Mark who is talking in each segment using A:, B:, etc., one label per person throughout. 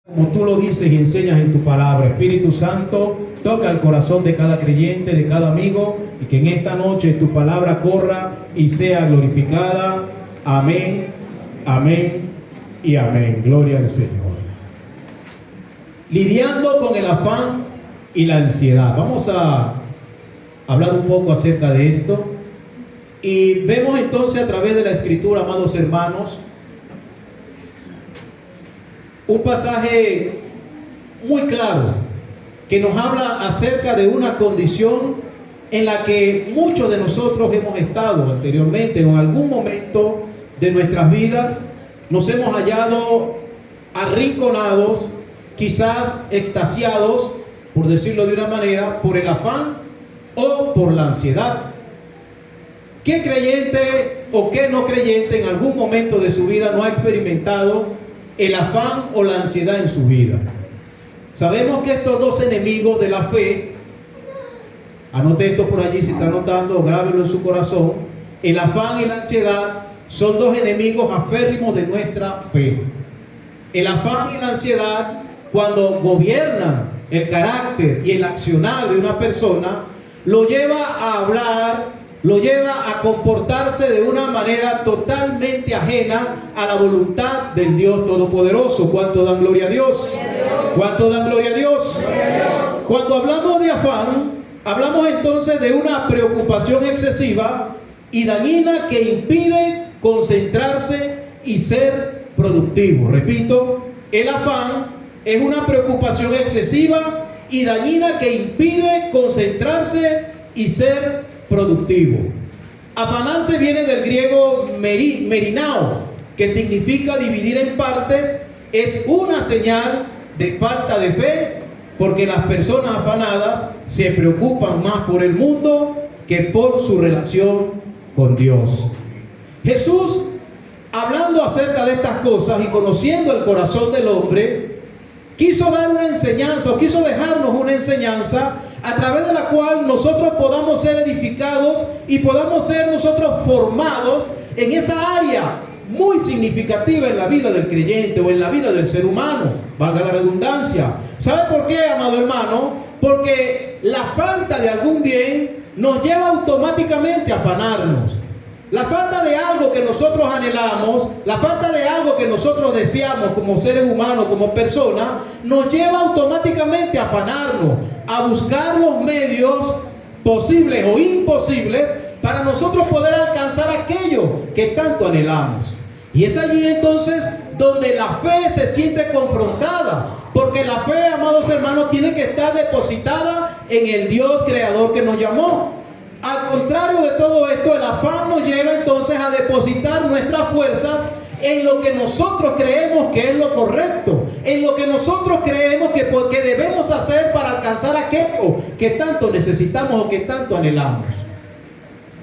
A: Como tú lo dices y enseñas en tu palabra. Espíritu Santo, toca el corazón de cada creyente, de cada amigo, y que en esta noche tu palabra corra y sea glorificada. Amén, amén y amén. Gloria al Señor. Lidiando con el afán y la ansiedad. Vamos a hablar un poco acerca de esto. Y vemos entonces a través de la Escritura, amados hermanos, un pasaje muy claro que nos habla acerca de una condición en la que muchos de nosotros hemos estado anteriormente o en algún momento de nuestras vidas. Nos hemos hallado arrinconados, quizás extasiados, por decirlo de una manera, por el afán o por la ansiedad. ¿Qué creyente o qué no creyente en algún momento de su vida no ha experimentado el afán o la ansiedad en su vida? Sabemos que estos dos enemigos de la fe, anote esto por allí si está anotando, grábelo en su corazón, el afán y la ansiedad son dos enemigos aférrimos de nuestra fe. El afán y la ansiedad, cuando gobiernan el carácter y el accionar de una persona, lo lleva a hablar, lo lleva a comportarse de una manera totalmente ajena a la voluntad del Dios Todopoderoso. ¿Cuánto dan gloria a Dios? ¿Cuánto dan gloria a Dios? Cuando hablamos de afán, hablamos entonces de una preocupación excesiva y dañina que impide concentrarse y ser productivo. Repito, el afán es una preocupación excesiva y dañina que impide concentrarse y ser productivo. Afanarse viene del griego merinao, que significa dividir en partes. Es una señal de falta de fe, porque las personas afanadas se preocupan más por el mundo que por su relación con Dios. Jesús, hablando acerca de estas cosas y conociendo el corazón del hombre, quiso dar una enseñanza, o quiso dejarnos una enseñanza a través de la cual nosotros podamos ser edificados y podamos ser nosotros formados en esa área muy significativa en la vida del creyente o en la vida del ser humano, valga la redundancia. ¿Sabe por qué, amado hermano? Porque la falta de algún bien nos lleva automáticamente a afanarnos. La falta de algo que nosotros anhelamos, la falta de algo que nosotros deseamos como seres humanos, como personas, nos lleva automáticamente a afanarnos, a buscar los medios posibles o imposibles para nosotros poder alcanzar aquello que tanto anhelamos. Y es allí entonces donde la fe se siente confrontada, porque la fe, amados hermanos, tiene que estar depositada en el Dios creador que nos llamó. Al contrario de todo esto, el afán nos lleva entonces a depositar nuestras fuerzas en lo que nosotros creemos que es lo correcto, en lo que nosotros creemos que debemos hacer para alcanzar aquello que tanto necesitamos o que tanto anhelamos.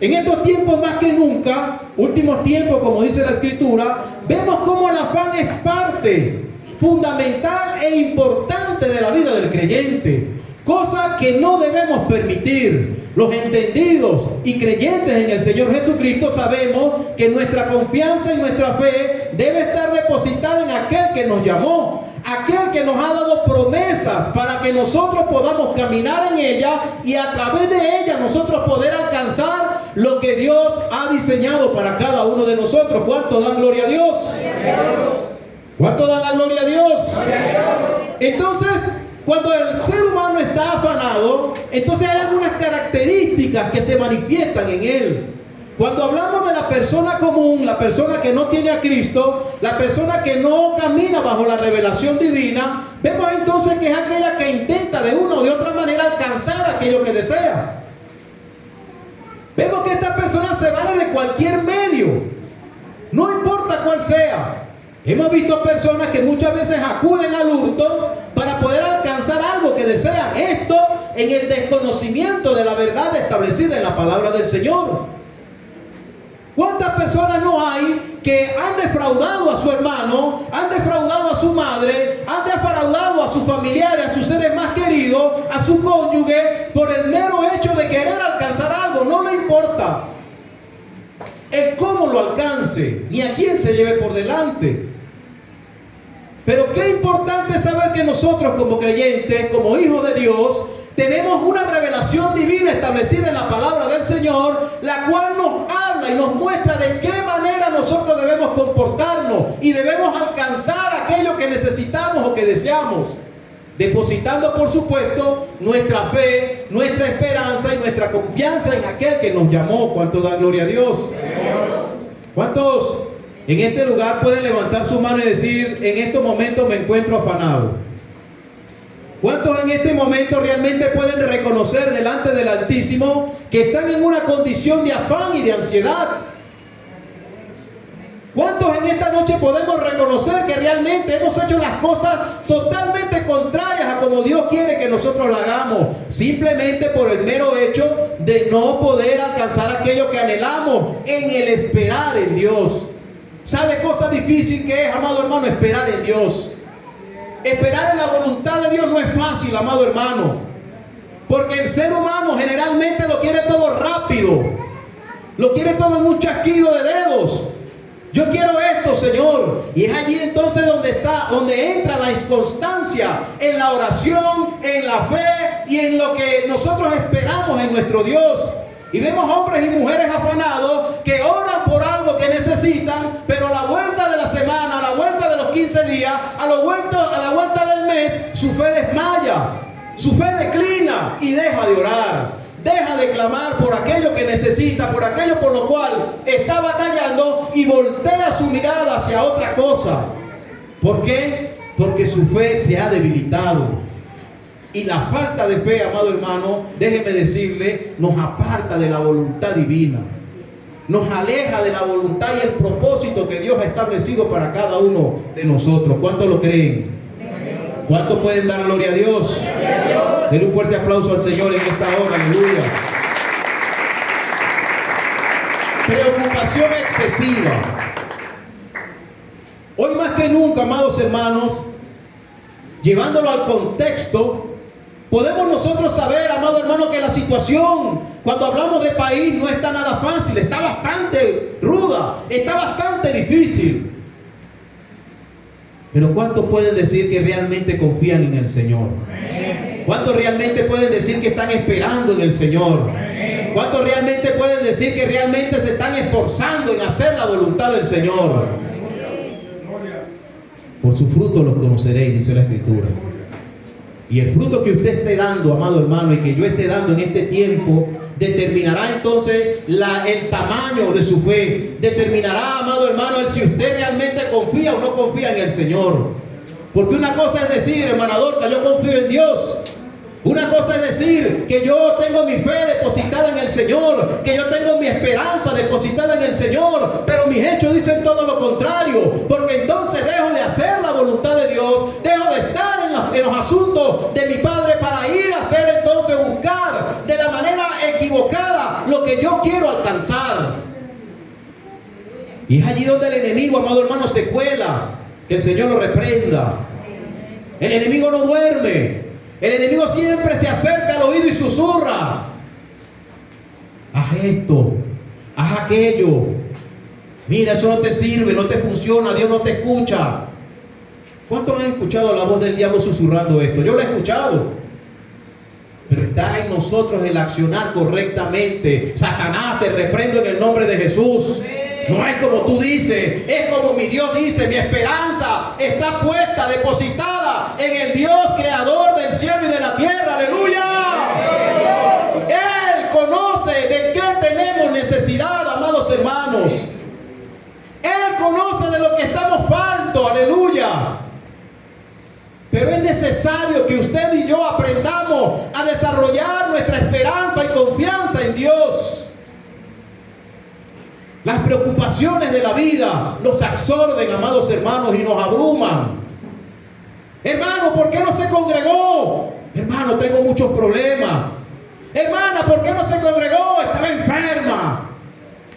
A: En estos tiempos más que nunca, últimos tiempos, como dice la Escritura, vemos cómo el afán es parte fundamental e importante de la vida del creyente, cosa que no debemos permitir. Los entendidos y creyentes en el Señor Jesucristo sabemos que nuestra confianza y nuestra fe debe estar depositada en aquel que nos llamó, aquel que nos ha dado promesas para que nosotros podamos caminar en ella y a través de ella nosotros poder alcanzar lo que Dios ha diseñado para cada uno de nosotros. ¿Cuánto dan gloria a Dios? ¿Cuánto dan la gloria a Dios? Entonces, cuando el ser humano está afanado, entonces hay algunas características que se manifiestan en él. Cuando hablamos de la persona común, la persona que no tiene a Cristo, la persona que no camina bajo la revelación divina, vemos entonces que es aquella que intenta de una o de otra manera alcanzar aquello que desea. Vemos que esta persona se vale de cualquier medio, no importa cuál sea. Hemos visto personas que muchas veces acuden al hurto para poder alcanzar algo que desean. Esto en el desconocimiento de la verdad establecida en la palabra del Señor. ¿Cuántas personas no hay que han defraudado a su hermano, han defraudado a su madre, han defraudado a sus familiares, a sus seres más queridos, a su cónyuge, por el mero hecho de querer alcanzar algo? No le importa el cómo lo alcance, ni a quién se lleve por delante. Pero qué importante saber nosotros como creyentes, como hijos de Dios, tenemos una revelación divina establecida en la palabra del Señor, la cual nos habla y nos muestra de qué manera nosotros debemos comportarnos y debemos alcanzar aquello que necesitamos o que deseamos, depositando, por supuesto, nuestra fe, nuestra esperanza y nuestra confianza en aquel que nos llamó. ¿Cuántos dan gloria a Dios? ¿Cuántos en este lugar pueden levantar su mano y decir: en estos momentos me encuentro afanado? ¿Cuántos en este momento realmente pueden reconocer delante del Altísimo que están en una condición de afán y de ansiedad? ¿Cuántos en esta noche podemos reconocer que realmente hemos hecho las cosas totalmente contrarias a como Dios quiere que nosotros la hagamos, simplemente por el mero hecho de no poder alcanzar aquello que anhelamos en el esperar en Dios? ¿Sabe cosa difícil que es, amado hermano, esperar en Dios? Esperar en la voluntad de Dios no es fácil, amado hermano, porque el ser humano generalmente lo quiere todo rápido, lo quiere todo en un chasquido de dedos. Yo quiero esto, Señor. Y es allí entonces donde entra la inconstancia en la oración, en la fe y en lo que nosotros esperamos en nuestro Dios. Y vemos hombres y mujeres afanados que oran por algo que necesitan, pero a la vuelta de la semana, a la vuelta de los 15 días, a la vuelta del mes, su fe desmaya, su fe declina y deja de orar. Deja de clamar por aquello que necesita, por aquello por lo cual está batallando, y voltea su mirada hacia otra cosa. ¿Por qué? Porque su fe se ha debilitado. Y la falta de fe, amado hermano, déjeme decirle, nos aparta de la voluntad divina. Nos aleja de la voluntad y el propósito que Dios ha establecido para cada uno de nosotros. ¿Cuántos lo creen? ¿Cuántos pueden dar gloria a Dios? Denle un fuerte aplauso al Señor en esta hora. Aleluya. Preocupación excesiva. Hoy más que nunca, amados hermanos, llevándolo al contexto, podemos nosotros saber, amado hermano, que la situación, cuando hablamos de país, no está nada fácil, está bastante ruda, está bastante difícil. Pero ¿cuántos pueden decir que realmente confían en el Señor? ¿Cuántos realmente pueden decir que están esperando en el Señor? ¿Cuántos realmente pueden decir que realmente se están esforzando en hacer la voluntad del Señor? Por su fruto los conoceréis, dice la Escritura. Y el fruto que usted esté dando, amado hermano, y que yo esté dando en este tiempo, determinará entonces el tamaño de su fe. Determinará, amado hermano, el si usted realmente confía o no confía en el Señor. Porque una cosa es decir, hermana Dorca, yo confío en Dios. Una cosa es decir que yo tengo mi fe depositada en el Señor, que yo tengo mi esperanza depositada en el Señor, pero mis hechos dicen todo lo contrario, porque entonces dejo de hacer la voluntad de Dios, dejo de estar en los asuntos de mi Padre para ir a hacer entonces, buscar de la manera equivocada lo que yo quiero alcanzar. Y es allí donde el enemigo, amado hermano, se cuela. Que el Señor lo reprenda. El enemigo no duerme. El enemigo siempre se acerca al oído y susurra: haz esto, haz aquello. Mira, eso no te sirve, no te funciona, Dios no te escucha. ¿Cuántos han escuchado la voz del diablo susurrando esto? Yo lo he escuchado. Pero está en nosotros el accionar correctamente. Satanás, te reprendo en el nombre de Jesús. No es como tú dices, es como mi Dios dice. Mi esperanza está puesta, depositada en el Dios creador del cielo y de la tierra. ¡Aleluya! Él conoce de qué tenemos necesidad, amados hermanos. Él conoce de lo que estamos faltos. ¡Aleluya! Pero es necesario que usted y yo aprendamos a desarrollar nuestra esperanza y confianza en Dios. Las preocupaciones de la vida nos absorben, amados hermanos, y nos abruman. Hermano, ¿por qué no se congregó? Hermano, tengo muchos problemas. Hermana, ¿por qué no se congregó? Estaba enferma.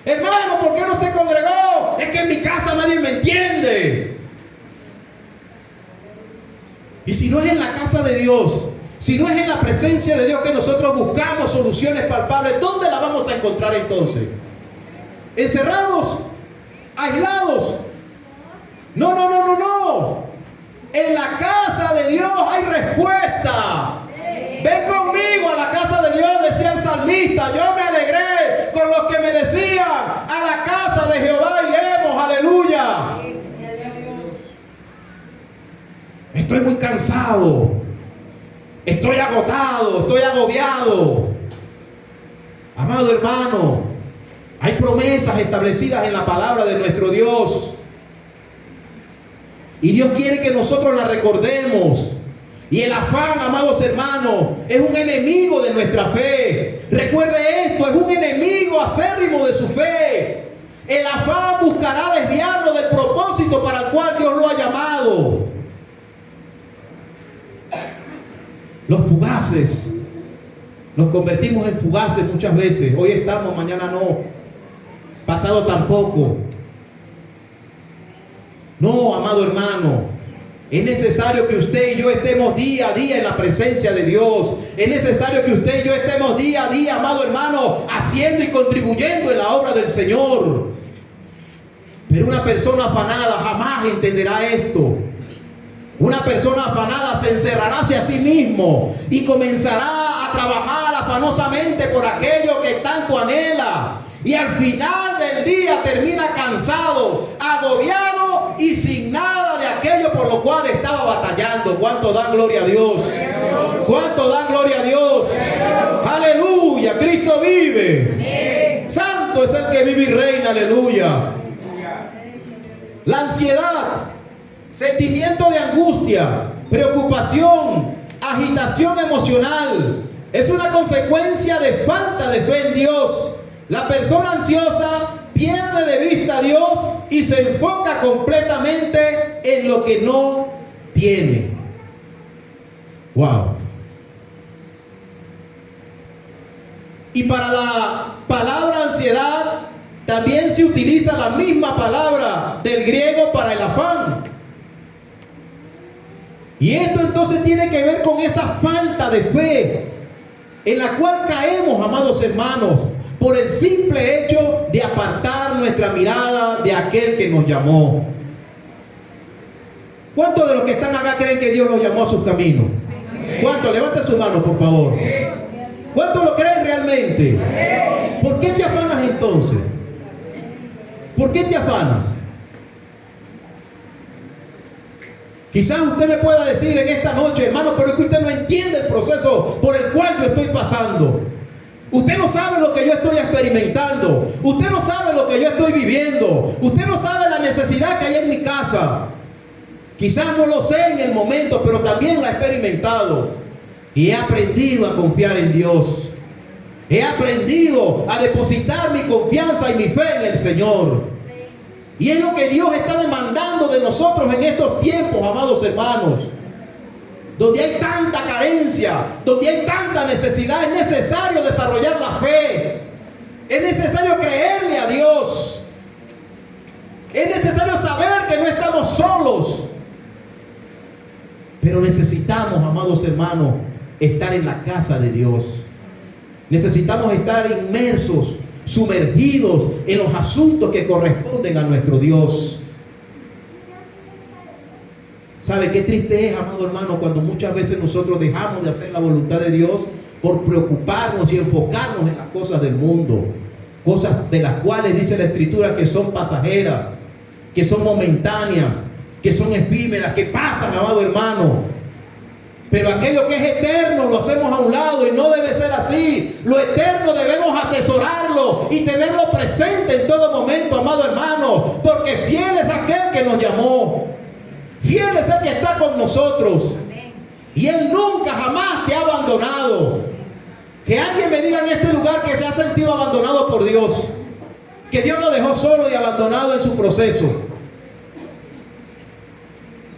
A: Hermano, ¿por qué no se congregó? Es que en mi casa nadie me entiende. Y si no es en la casa de Dios, si no es en la presencia de Dios que nosotros buscamos soluciones palpables, ¿dónde la vamos a encontrar entonces? ¿Encerrados? ¿Aislados? No. En la casa de Dios estoy muy cansado, estoy agotado, estoy agobiado. Amado hermano, hay promesas establecidas en la palabra de nuestro Dios. Y Dios quiere que nosotros las recordemos. Y el afán, amados hermanos, es un enemigo de nuestra fe. Recuerde esto, es un enemigo acérrimo de su fe. El afán buscará desviarlo del propósito para el cual Dios lo ha llamado. Los fugaces, nos convertimos en fugaces muchas veces. Hoy estamos, mañana no. Pasado tampoco. No, amado hermano. Es necesario que usted y yo estemos día a día en la presencia de Dios. Es necesario que usted y yo estemos día a día, amado hermano, haciendo y contribuyendo en la obra del Señor. Pero una persona afanada jamás entenderá esto. Una persona afanada se encerrará hacia sí mismo y comenzará a trabajar afanosamente por aquello que tanto anhela. Y al final del día termina cansado, agobiado y sin nada de aquello por lo cual estaba batallando. ¿Cuánto dan gloria a Dios? ¿Cuánto dan gloria a Dios? Aleluya, Cristo vive. Santo es el que vive y reina, aleluya. La ansiedad, sentimiento de angustia, preocupación, agitación emocional, es una consecuencia de falta de fe en Dios. La persona ansiosa pierde de vista a Dios y se enfoca completamente en lo que no tiene. Wow. Y para la palabra ansiedad también se utiliza la misma palabra del griego para el afán. Y esto entonces tiene que ver con esa falta de fe en la cual caemos, amados hermanos, por el simple hecho de apartar nuestra mirada de aquel que nos llamó. ¿Cuántos de los que están acá creen que Dios los llamó a sus caminos? ¿Cuántos? Levanten su mano, por favor. ¿Cuántos lo creen realmente? ¿Por qué te afanas entonces? ¿Por qué te afanas? Quizás usted me pueda decir en esta noche, hermano, pero es que usted no entiende el proceso por el cual yo estoy pasando. Usted no sabe lo que yo estoy experimentando. Usted no sabe lo que yo estoy viviendo. Usted no sabe la necesidad que hay en mi casa. Quizás no lo sé en el momento, pero también la he experimentado. Y he aprendido a confiar en Dios. He aprendido a depositar mi confianza y mi fe en el Señor. Y es lo que Dios está demandando de nosotros en estos tiempos, amados hermanos. Donde hay tanta carencia, donde hay tanta necesidad, es necesario desarrollar la fe. Es necesario creerle a Dios. Es necesario saber que no estamos solos. Pero necesitamos, amados hermanos, estar en la casa de Dios. Necesitamos estar inmersos, sumergidos en los asuntos que corresponden a nuestro Dios. ¿Sabe qué triste es, amado hermano, cuando muchas veces nosotros dejamos de hacer la voluntad de Dios por preocuparnos y enfocarnos en las cosas del mundo? Cosas de las cuales dice la Escritura que son pasajeras, que son momentáneas, que son efímeras, que pasan, amado hermano. Pero aquello que es eterno lo hacemos a un lado y no debe ser así. Lo eterno debemos atesorarlo y tenerlo presente en todo momento, amado hermano, porque fiel es aquel que nos llamó. Fiel es el que está con nosotros. Y Él nunca, jamás te ha abandonado. Que alguien me diga en este lugar que se ha sentido abandonado por Dios, que Dios lo dejó solo y abandonado en su proceso.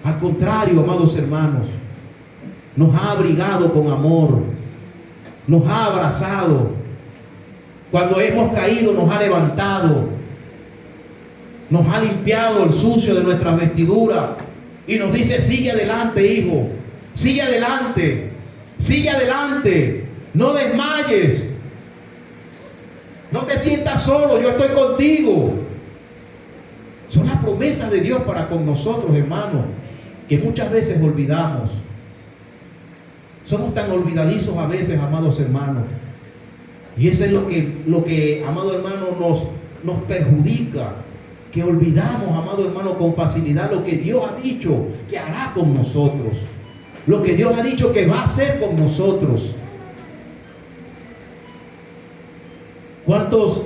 A: Al contrario, amados hermanos, nos ha abrigado con amor, nos ha abrazado. Cuando hemos caído nos ha levantado, nos ha limpiado el sucio de nuestras vestiduras y nos dice: sigue adelante, hijo, sigue adelante, sigue adelante, no desmayes, no te sientas solo, yo estoy contigo. Son las promesas de Dios para con nosotros, hermanos, que muchas veces olvidamos. Somos tan olvidadizos a veces, amados hermanos. Y eso es lo que amado hermano, nos perjudica. que olvidamos, amado hermano, con facilidad lo que Dios ha dicho que hará con nosotros, lo que Dios ha dicho que va a hacer con nosotros. ¿Cuántos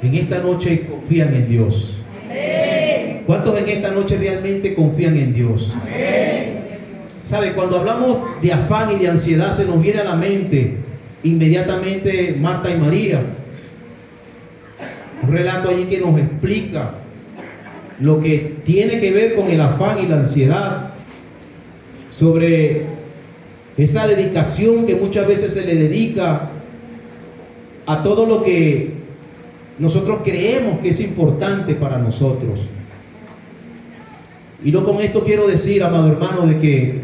A: en esta noche confían en Dios? Amén. ¿Cuántos en esta noche realmente confían en Dios? Amén. ¿Sabe? Cuando hablamos de afán y de ansiedad, se nos viene a la mente inmediatamente Marta y María. Un relato allí que nos explica lo que tiene que ver con el afán y la ansiedad, sobre esa dedicación que muchas veces se le dedica a todo lo que nosotros creemos que es importante para nosotros. Y no con esto quiero decir, amado hermano, de que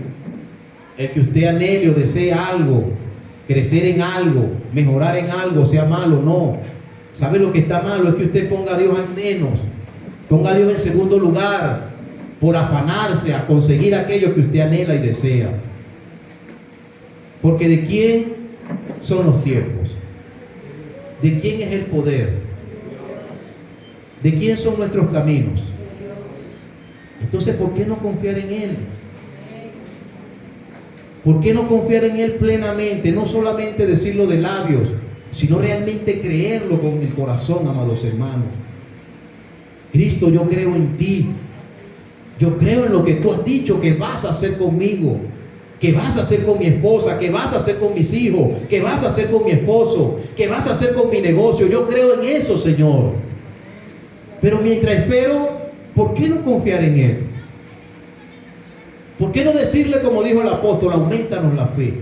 A: el que usted anhele o desee algo, crecer en algo, mejorar en algo, sea malo. No. ¿Sabe lo que está malo? Es que usted ponga a Dios en menos, ponga a Dios en segundo lugar, por afanarse a conseguir aquello que usted anhela y desea. Porque ¿de quién son los tiempos? ¿De quién es el poder? ¿De quién son nuestros caminos? Entonces, ¿por qué no confiar en Él? ¿Por qué no confiar en Él plenamente? No solamente decirlo de labios, sino realmente creerlo con el corazón, amados hermanos. Cristo, yo creo en ti. Yo creo en lo que tú has dicho que vas a hacer conmigo, que vas a hacer con mi esposa, que vas a hacer con mis hijos, que vas a hacer con mi esposo, que vas a hacer con mi negocio. Yo creo en eso, Señor. Pero mientras espero, ¿por qué no confiar en Él? ¿Por qué no decirle como dijo el apóstol, aumentanos la fe?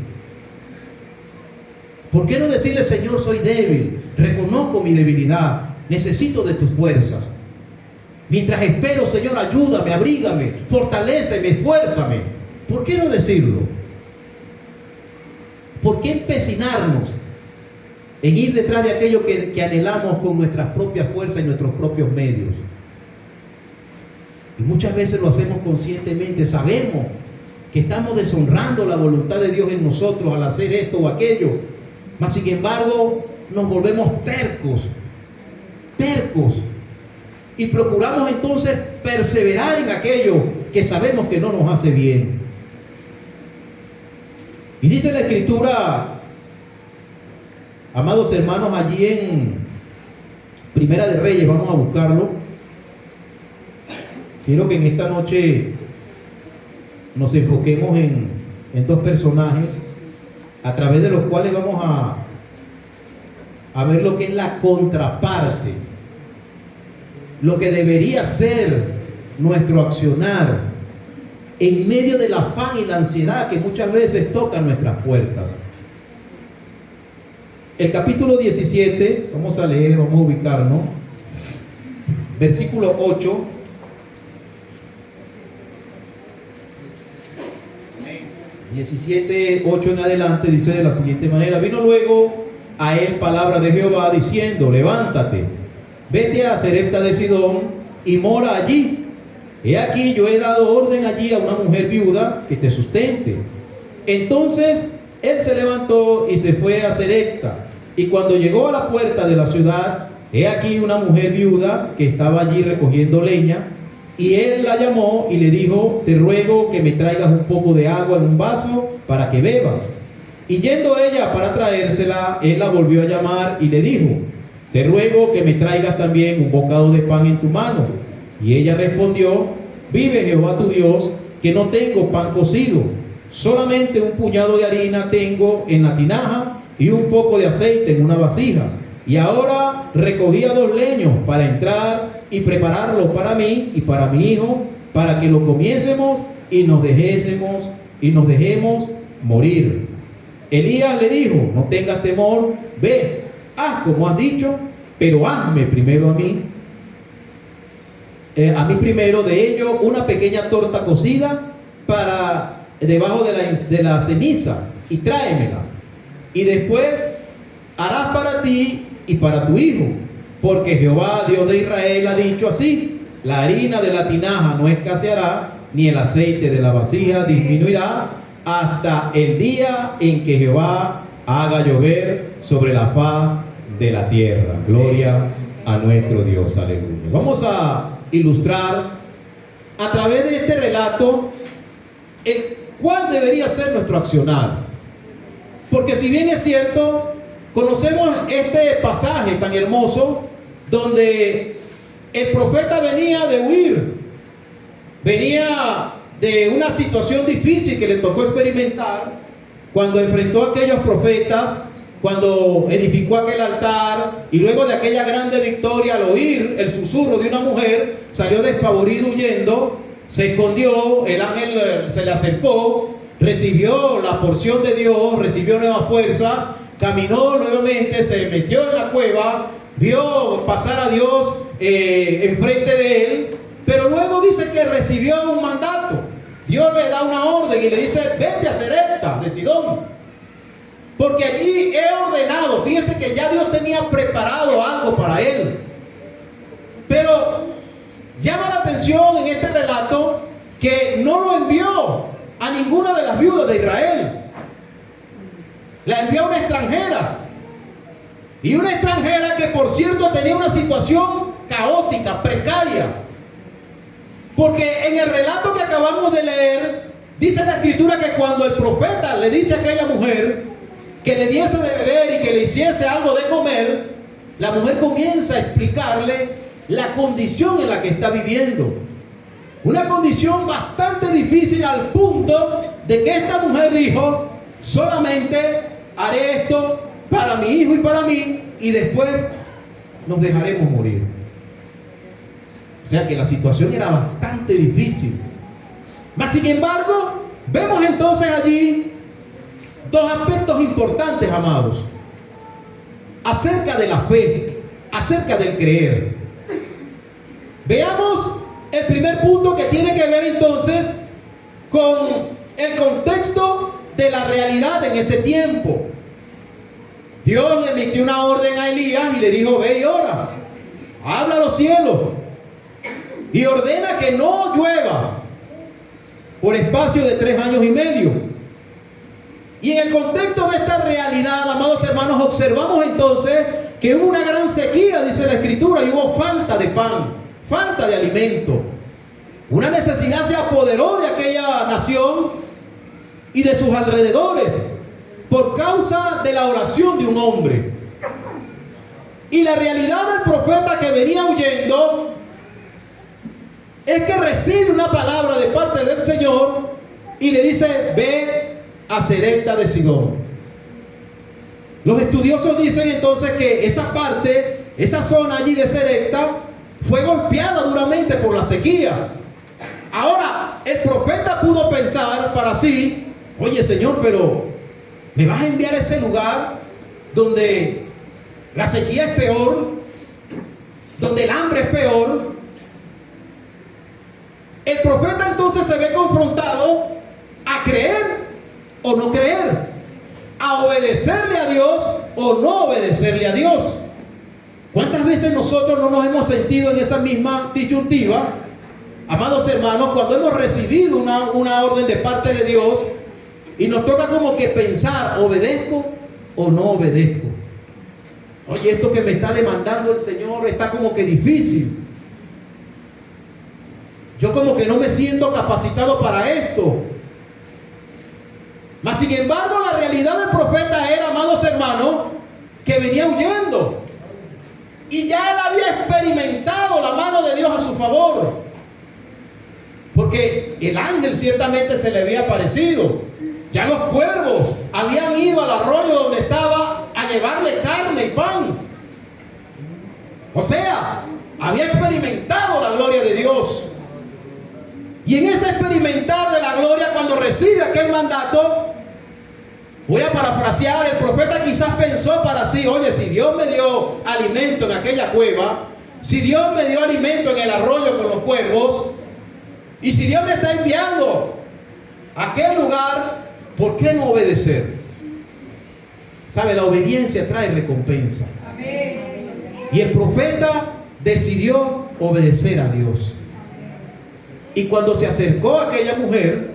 A: ¿Por qué no decirle, Señor, soy débil, reconozco mi debilidad, necesito de tus fuerzas? Mientras espero, Señor, ayúdame, abrígame, fortaléceme, esfuérzame. ¿Por qué no decirlo? ¿Por qué empecinarnos en ir detrás de aquello que anhelamos con nuestras propias fuerzas y nuestros propios medios? Y muchas veces lo hacemos conscientemente, sabemos que estamos deshonrando la voluntad de Dios en nosotros al hacer esto o aquello, mas sin embargo nos volvemos tercos, y procuramos entonces perseverar en aquello que sabemos que no nos hace bien. Y dice la Escritura, amados hermanos, allí en Primera de Reyes, vamos a buscarlo. Quiero que en esta noche nos enfoquemos en dos personajes a través de los cuales vamos a ver lo que es la contraparte, lo que debería ser nuestro accionar en medio del afán y la ansiedad que muchas veces tocan nuestras puertas. El capítulo 17, vamos a leer, vamos a ubicarnos, versículo 8. 17:8 en adelante dice de la siguiente manera: vino luego a él palabra de Jehová diciendo, levántate, vete a Sarepta de Sidón y mora allí. He aquí yo he dado orden allí a una mujer viuda que te sustente. Entonces él se levantó y se fue a Sarepta, y cuando llegó a la puerta de la ciudad, he aquí una mujer viuda que estaba allí recogiendo leña. Y él la llamó y le dijo, te ruego que me traigas un poco de agua en un vaso para que beba. Y yendo ella para traérsela, él la volvió a llamar y le dijo, te ruego que me traigas también un bocado de pan en tu mano. Y ella respondió, vive Jehová tu Dios, que no tengo pan cocido, solamente un puñado de harina tengo en la tinaja y un poco de aceite en una vasija. Y ahora recogía 2 leños para entrar y prepararlo para mí y para mi hijo, para que lo comiésemos y nos dejemos morir. Elías le dijo, no tengas temor, ve, haz como has dicho, pero hazme primero a mí primero de ello una pequeña torta cocida para debajo de la ceniza y tráemela. Y después harás para ti y para tu hijo, porque Jehová Dios de Israel ha dicho así, la harina de la tinaja no escaseará, ni el aceite de la vasija disminuirá, hasta el día en que Jehová haga llover sobre la faz de la tierra. Gloria a a nuestro Dios. Aleluya. Vamos a ilustrar a través de este relato cuál debería ser nuestro accionar. Porque si bien es cierto, conocemos este pasaje tan hermoso donde el profeta venía de huir, venía de una situación difícil que le tocó experimentar cuando enfrentó a aquellos profetas, cuando edificó aquel altar, y luego de aquella grande victoria, al oír el susurro de una mujer, salió despavorido huyendo, se escondió, el ángel se le acercó, recibió la porción de Dios, recibió nueva fuerza, caminó nuevamente, se metió en la cueva, vio pasar a Dios enfrente de él, pero luego dice que recibió un mandato. Dios le da una orden y le dice: vete a Sarepta de Sidón, porque allí he ordenado. Fíjese que ya Dios tenía preparado algo para él. Pero llama la atención en este relato que no lo envió a ninguna de las viudas de Israel. La envió a una extranjera. Y una extranjera que, por cierto, tenía una situación caótica, precaria. Porque en el relato que acabamos de leer, dice la escritura que cuando el profeta le dice a aquella mujer que le diese de beber y que le hiciese algo de comer, la mujer comienza a explicarle la condición en la que está viviendo. Una condición bastante difícil, al punto de que esta mujer dijo: solamente haré esto para mi hijo y para mí, y después nos dejaremos morir. O sea que la situación era bastante difícil. Mas sin embargo, vemos entonces allí dos aspectos importantes, amados, acerca de la fe, acerca del creer. Veamos el primer punto, que tiene que ver entonces con el contexto de la realidad en ese tiempo. Dios le emitió una orden a Elías y le dijo: ve y ora, habla a los cielos y ordena que no llueva por espacio de 3 años y medio. Y en el contexto de esta realidad, amados hermanos, observamos entonces que hubo una gran sequía, dice la escritura, y hubo falta de pan, falta de alimento. Una necesidad se apoderó de aquella nación y de sus alrededores por causa de la oración de un hombre. Y la realidad del profeta que venía huyendo es que recibe una palabra de parte del Señor y le dice: ve a Sarepta de Sidón. Los estudiosos dicen entonces que esa parte, esa zona allí de Sarepta, fue golpeada duramente por la sequía. Ahora, el profeta pudo pensar para sí: oye, Señor, pero ¿me vas a enviar a ese lugar donde la sequía es peor, donde el hambre es peor? El profeta entonces se ve confrontado a creer o no creer, a obedecerle a Dios o no obedecerle a Dios. ¿Cuántas veces nosotros no nos hemos sentido en esa misma disyuntiva, amados hermanos, cuando hemos recibido una orden de parte de Dios y nos toca como que pensar: obedezco o no obedezco? Oye, esto que me está demandando el Señor está como que difícil. Yo como que no me siento capacitado para esto. Mas sin embargo, la realidad del profeta era, amados hermanos, que venía huyendo. Y ya él había experimentado la mano de Dios a su favor. Porque el ángel ciertamente se le había aparecido. Ya los cuervos habían ido al arroyo donde estaba a llevarle carne y pan. O sea, había experimentado la gloria de Dios. Y en ese experimentar de la gloria, cuando recibe aquel mandato, voy a parafrasear, el profeta quizás pensó para sí: oye, si Dios me dio alimento en aquella cueva, si Dios me dio alimento en el arroyo con los cuervos, y si Dios me está enviando a aquel lugar, ¿por qué no obedecer? ¿Sabe? La obediencia trae recompensa. Amén. Y el profeta decidió obedecer a Dios. Y cuando se acercó a aquella mujer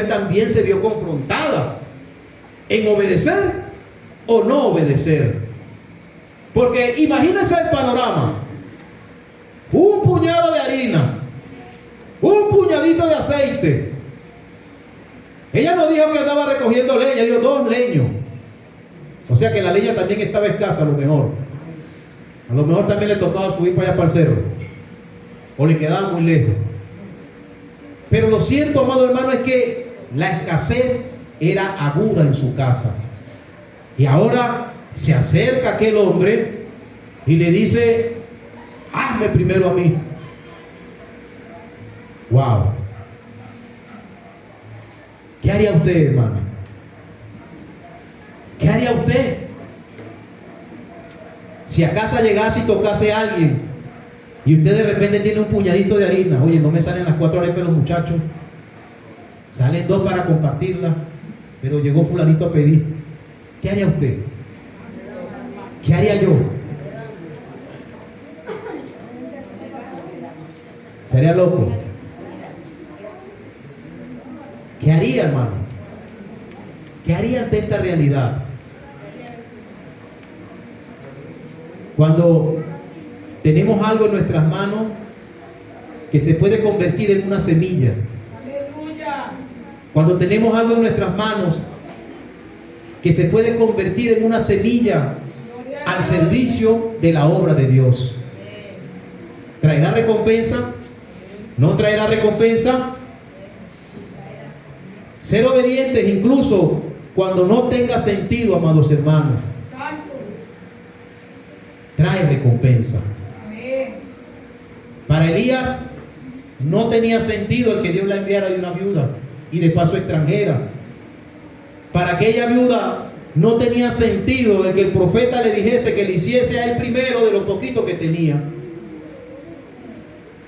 A: también se vio confrontada en obedecer o no obedecer. Porque imagínense el panorama. Un puñado de harina, un puñadito de aceite. Ella no dijo que andaba recogiendo leña, dijo 2 leños. O sea que la leña también estaba escasa a lo mejor. A lo mejor también le tocaba subir para allá para el cerro. O le quedaba muy lejos. Pero lo cierto, amado hermano, es que la escasez era aguda en su casa. Y ahora se acerca aquel hombre y le dice: hazme primero a mí. Wow. ¿Qué haría usted, hermano? ¿Qué haría usted? Si a casa llegase y tocase a alguien y usted de repente tiene un puñadito de harina, oye, no me salen las 4 arepas los muchachos, salen 2 para compartirla, pero llegó fulanito a pedir. ¿Qué haría usted? ¿Qué haría yo? ¿Sería loco? ¿Qué haría, hermano? ¿Qué haría ante esta realidad? Cuando tenemos algo en nuestras manos que se puede convertir en una semilla. Cuando tenemos algo en nuestras manos que se puede convertir en una semilla al servicio de la obra de Dios. ¿Traerá recompensa? ¿No traerá recompensa? Ser obedientes incluso cuando no tenga sentido, amados hermanos, trae recompensa. Para Elías no tenía sentido el que Dios la enviara de una viuda y de paso extranjera. Para aquella viuda no tenía sentido el que el profeta le dijese que le hiciese a él primero de lo poquito que tenía.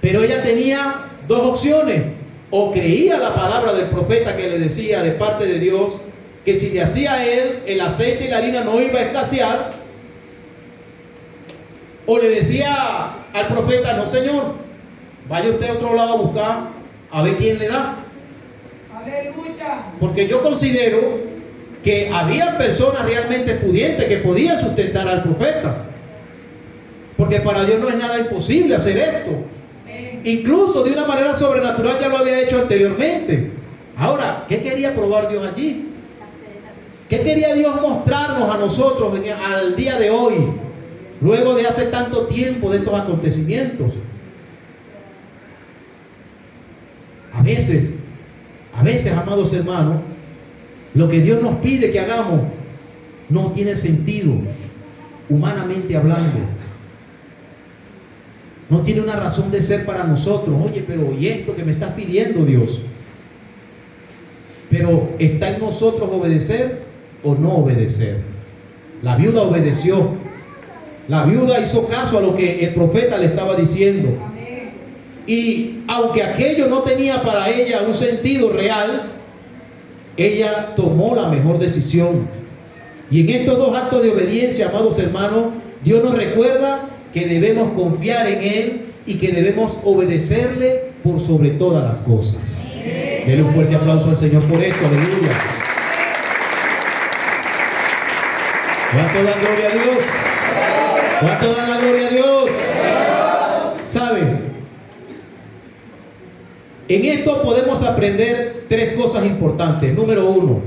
A: Pero ella tenía 2 opciones: o creía la palabra del profeta que le decía de parte de Dios que si le hacía a él el aceite y la harina no iba a escasear, o le decía al profeta: no, señor, vaya usted a otro lado a buscar a ver quién le da. Aleluya. Porque yo considero que había personas realmente pudientes que podían sustentar al profeta, porque para Dios no es nada imposible hacer esto. Incluso de una manera sobrenatural ya lo había hecho anteriormente. Ahora, ¿qué quería probar Dios allí? ¿Qué quería Dios mostrarnos a nosotros al día de hoy, luego de hace tanto tiempo de estos acontecimientos? A veces, amados hermanos, lo que Dios nos pide que hagamos no tiene sentido, humanamente hablando. No tiene una razón de ser para nosotros. Oye, pero ¿y esto que me estás pidiendo, Dios? Pero ¿está en nosotros obedecer o no obedecer? La viuda obedeció. La viuda hizo caso a lo que el profeta le estaba diciendo. Y aunque aquello no tenía para ella un sentido real, ella tomó la mejor decisión. Y en estos 2 actos de obediencia, amados hermanos, Dios nos recuerda que debemos confiar en Él y que debemos obedecerle por sobre todas las cosas. Denle un fuerte aplauso al Señor por esto. Aleluya. ¿Cuánto dan gloria a Dios? ¿Cuánto dan la gloria a Dios? ¿Sabe? En esto podemos aprender 3 cosas importantes. Número 1,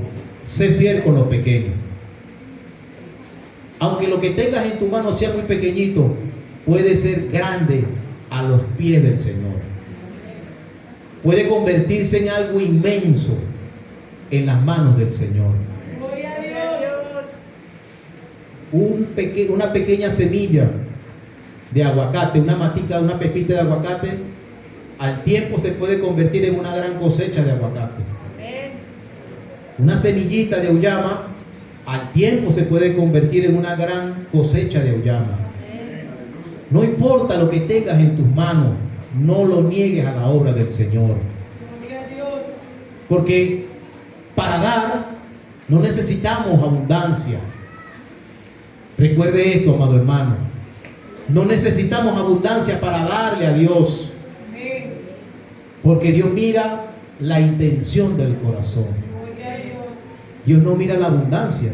A: sé fiel con lo pequeño. Aunque lo que tengas en tu mano sea muy pequeñito, puede ser grande a los pies del Señor. Puede convertirse en algo inmenso en las manos del Señor. Gloria a Dios. Una pequeña semilla de aguacate, una matica, una pepita de aguacate, al tiempo se puede convertir en una gran cosecha de aguacate. Una semillita de auyama, al tiempo se puede convertir en una gran cosecha de auyama. No importa lo que tengas en tus manos, no lo niegues a la obra del Señor. Porque para dar no necesitamos abundancia. Recuerde esto, amado hermano. No necesitamos abundancia para darle a Dios. Porque Dios mira la intención del corazón. Dios no mira la abundancia.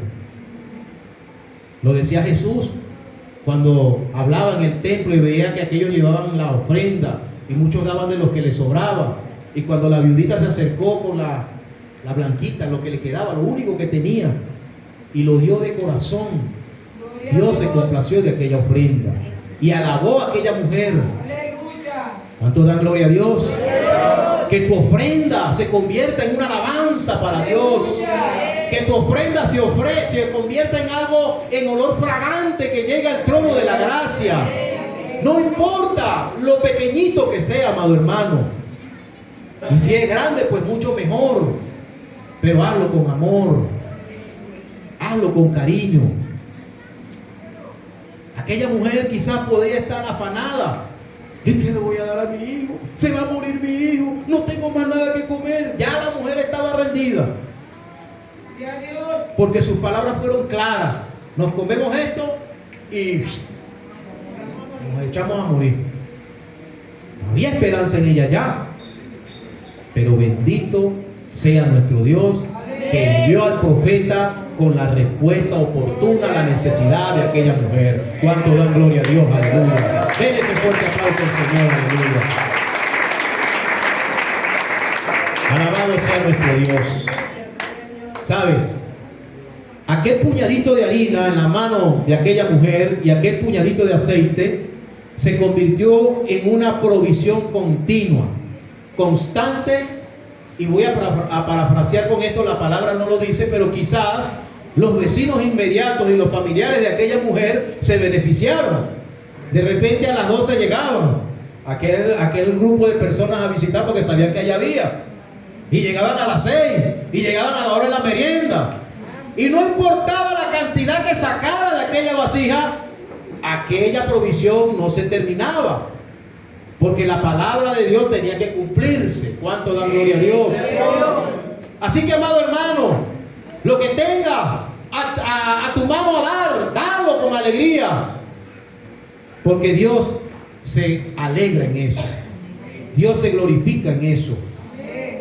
A: Lo decía Jesús. cuando hablaba en el templo y veía que aquellos llevaban la ofrenda y muchos daban de lo que les sobraba. Y cuando la viudita se acercó con la blanquita, lo que le quedaba, lo único que tenía, y lo dio de corazón, Dios se complació de aquella ofrenda y alabó a aquella mujer. ¿Cuántos dan gloria a Dios? Que tu ofrenda se convierta en una alabanza para Dios. Que tu ofrenda se convierta en algo, en olor fragante que llegue al trono de la gracia. No importa lo pequeñito que sea, amado hermano. Y si es grande, pues mucho mejor. Pero hazlo con amor. Hazlo con cariño. Aquella mujer quizás podría estar afanada. ¿Y qué le voy a dar a mi hijo? Se va a morir mi hijo. No tengo más nada que comer. Ya la mujer estaba rendida. Porque sus palabras fueron claras. Nos comemos esto y nos echamos a morir. No había esperanza en ella ya. Pero bendito sea nuestro Dios, que envió al profeta con la respuesta oportuna a la necesidad de aquella mujer. ¿Cuánto dan gloria a Dios? Aleluya. Den ese fuerte aplauso al Señor. Aleluya. Alabado sea nuestro Dios. ¿Sabe? Aquel puñadito de harina en la mano de aquella mujer y aquel puñadito de aceite se convirtió en una provisión continua, constante. Y voy a parafrasear con esto, la palabra no lo dice, pero quizás los vecinos inmediatos y los familiares de aquella mujer se beneficiaron. De repente a las 12 llegaban aquel grupo de personas a visitar porque sabían que allá había. Y llegaban a las 6 y llegaban a la hora de la merienda. Y no importaba la cantidad que sacara de aquella vasija, aquella provisión no se terminaba. Porque la palabra de Dios tenía que cumplirse. ¿Cuánto dan gloria a Dios? Así que, amado hermano, lo que tenga a tu mano a dar, darlo con alegría. Porque Dios se alegra en eso. Dios se glorifica en eso.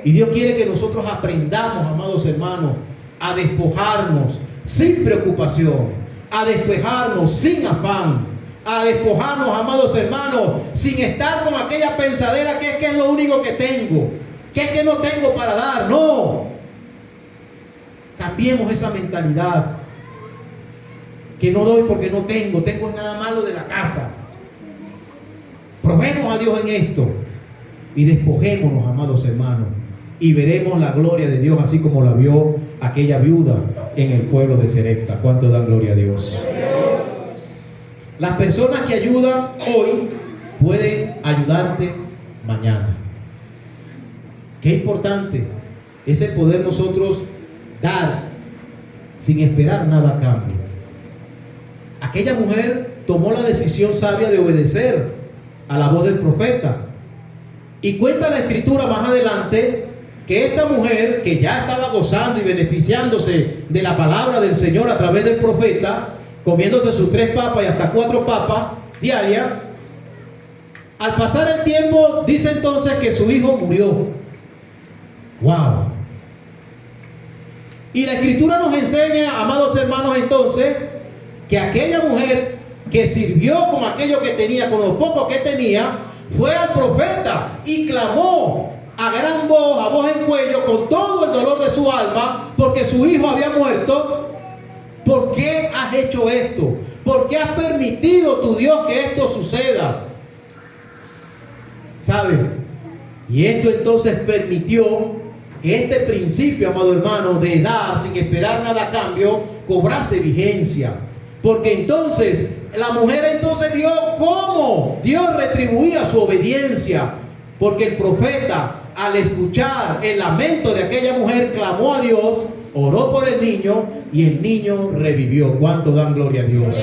A: Y Dios quiere que nosotros aprendamos, amados hermanos, a despojarnos sin preocupación, a despejarnos sin afán, a despojarnos, amados hermanos, sin estar con aquella pensadera que es lo único que tengo, que es que no tengo para dar. No, cambiemos esa mentalidad, que no doy porque no tengo nada malo de la casa. Probemos a Dios en esto y despojémonos, amados hermanos, y veremos la gloria de Dios así como la vio aquella viuda en el pueblo de Sarepta. ¿Cuánto dan gloria a Dios? Las personas que ayudan hoy pueden ayudarte mañana. Qué importante es el poder nosotros dar sin esperar nada a cambio. Aquella mujer tomó la decisión sabia de obedecer a la voz del profeta. Y cuenta la escritura más adelante que esta mujer, que ya estaba gozando y beneficiándose de la palabra del Señor a través del profeta, comiéndose sus 3 papas y hasta 4 papas diarias, al pasar el tiempo, dice entonces que su hijo murió. ¡Wow! Y la escritura nos enseña, amados hermanos, entonces, que aquella mujer que sirvió con aquello que tenía, con lo poco que tenía, fue al profeta y clamó a gran voz, a voz en cuello, con todo el dolor de su alma, porque su hijo había muerto. ¿Por qué has hecho esto? ¿Por qué has permitido, tu Dios, que esto suceda? ¿Saben? Y esto entonces permitió que este principio, amado hermano, de dar sin esperar nada a cambio, cobrase vigencia. Porque entonces la mujer entonces vio cómo Dios retribuía su obediencia. Porque el profeta, al escuchar el lamento de aquella mujer, clamó a Dios, oró por el niño y el niño revivió. ¿Cuánto dan gloria a Dios?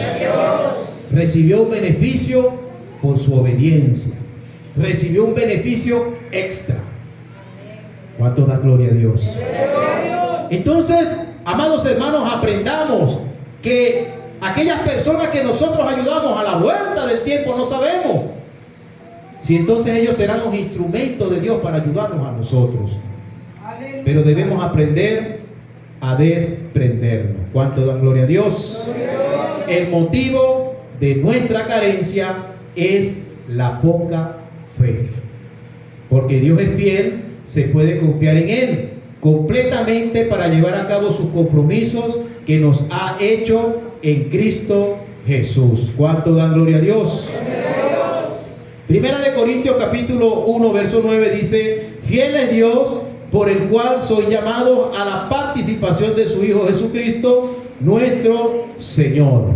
A: Recibió un beneficio por su obediencia. Recibió un beneficio extra. ¿Cuánto dan gloria a Dios? Entonces, amados hermanos, aprendamos que aquellas personas que nosotros ayudamos a la vuelta del tiempo no sabemos si entonces ellos serán los instrumentos de Dios para ayudarnos a nosotros. Pero debemos aprender a desprendernos. ¿Cuánto dan gloria a Dios? El motivo de nuestra carencia es la poca fe. Porque Dios es fiel, se puede confiar en Él completamente para llevar a cabo sus compromisos que nos ha hecho en Cristo Jesús. ¿Cuánto dan gloria a Dios? Primera de Corintios capítulo 1 verso 9 dice: fiel es Dios, por el cual soy llamado a la participación de su Hijo Jesucristo, nuestro Señor.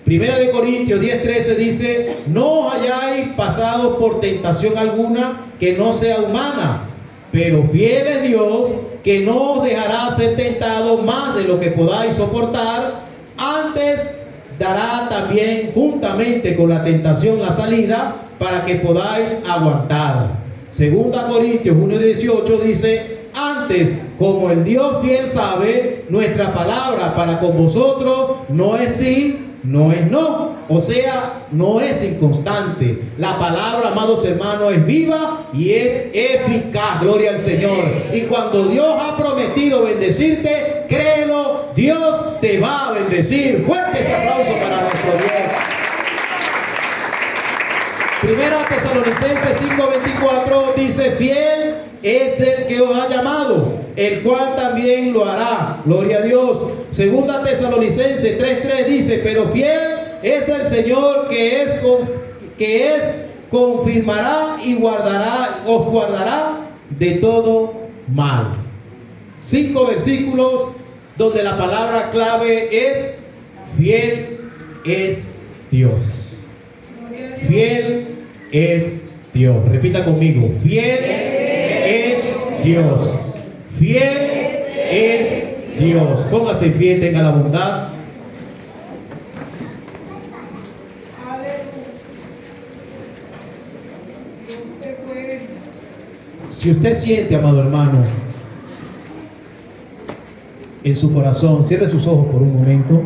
A: Primera de Corintios 10:13 dice: no os hayáis pasado por tentación alguna que no sea humana, pero fiel es Dios, que no os dejará ser tentado más de lo que podáis soportar, antes dará también juntamente con la tentación la salida, para que podáis aguantar. Segunda Corintios 1:18 dice: antes, como el Dios fiel sabe, nuestra palabra para con vosotros no es sí, no es no. O sea, no es inconstante. La palabra, amados hermanos, es viva y es eficaz. Gloria al Señor. Y cuando Dios ha prometido bendecirte, créelo, Dios te va a bendecir. Fuerte ese aplauso para nuestro Dios. Primera Tesalonicenses 5:24 dice: fiel es el que os ha llamado, el cual también lo hará. Gloria a Dios. Segunda Tesalonicenses 3:3 dice: pero fiel es el Señor, que confirmará y os guardará de todo mal. 5 versículos donde la palabra clave es: fiel es Dios. Fiel es Dios. Repita conmigo: fiel es Dios. Fiel es Dios. Póngase en pie, tenga la bondad. Si usted siente, amado hermano, en su corazón, cierre sus ojos por un momento.